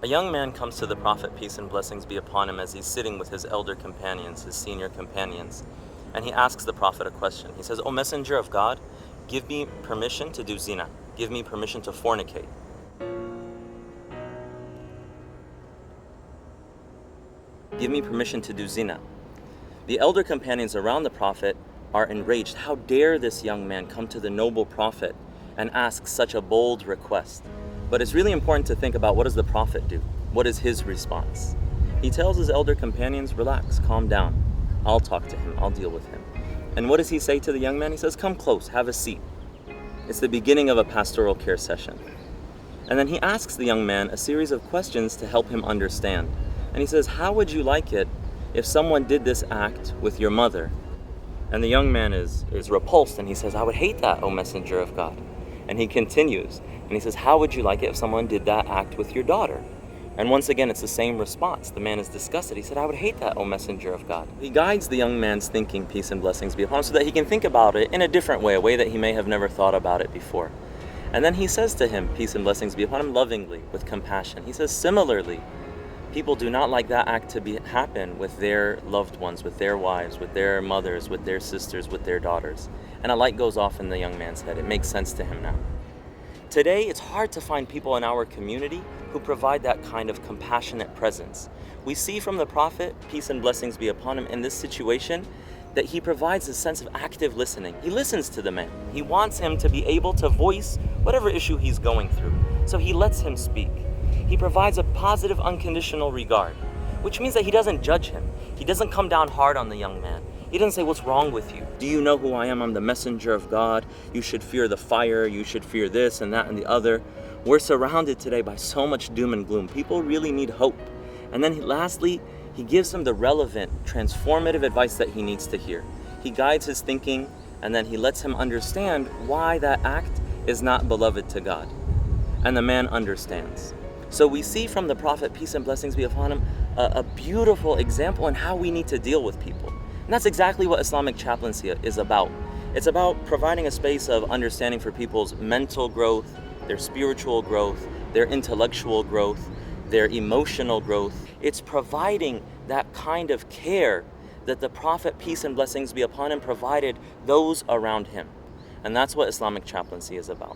A young man comes to the Prophet, peace and blessings be upon him, as he's sitting with his elder companions, his senior companions, and he asks the Prophet a question. He says, "O Messenger of God, give me permission to do zina. Give me permission to fornicate." Give me permission to do zina. The elder companions around the Prophet are enraged. How dare this young man come to the noble Prophet and ask such a bold request? But it's really important to think about, what does the Prophet do? What is his response? He tells his elder companions, relax, calm down. I'll talk to him, I'll deal with him. And what does he say to the young man? He says, come close, have a seat. It's the beginning of a pastoral care session. And then he asks the young man a series of questions to help him understand. And he says, how would you like it if someone did this act with your mother? And the young man is repulsed, and he says, I would hate that, O Messenger of God. And he continues, and he says, how would you like it if someone did that act with your daughter? And once again, it's the same response. The man is disgusted. He said, I would hate that, O Messenger of God. He guides the young man's thinking, peace and blessings be upon him, so that he can think about it in a different way, a way that he may have never thought about it before. And then he says to him, peace and blessings be upon him, lovingly, with compassion. He says, similarly, people do not like that act to happen with their loved ones, with their wives, with their mothers, with their sisters, with their daughters. And a light goes off in the young man's head. It makes sense to him now. Today, it's hard to find people in our community who provide that kind of compassionate presence. We see from the Prophet, peace and blessings be upon him, in this situation, that he provides a sense of active listening. He listens to the man. He wants him to be able to voice whatever issue he's going through. So he lets him speak. He provides a positive, unconditional regard, which means that he doesn't judge him. He doesn't come down hard on the young man. He doesn't say, what's wrong with you? Do you know who I am? I'm the messenger of God. You should fear the fire. You should fear this and that and the other. We're surrounded today by so much doom and gloom. People really need hope. And then lastly, he gives him the relevant, transformative advice that he needs to hear. He guides his thinking, and then he lets him understand why that act is not beloved to God. And the man understands. So we see from the Prophet, peace and blessings be upon him, a beautiful example in how we need to deal with people. And that's exactly what Islamic chaplaincy is about. It's about providing a space of understanding for people's mental growth, their spiritual growth, their intellectual growth, their emotional growth. It's providing that kind of care that the Prophet, peace and blessings be upon him, provided those around him. And that's what Islamic chaplaincy is about.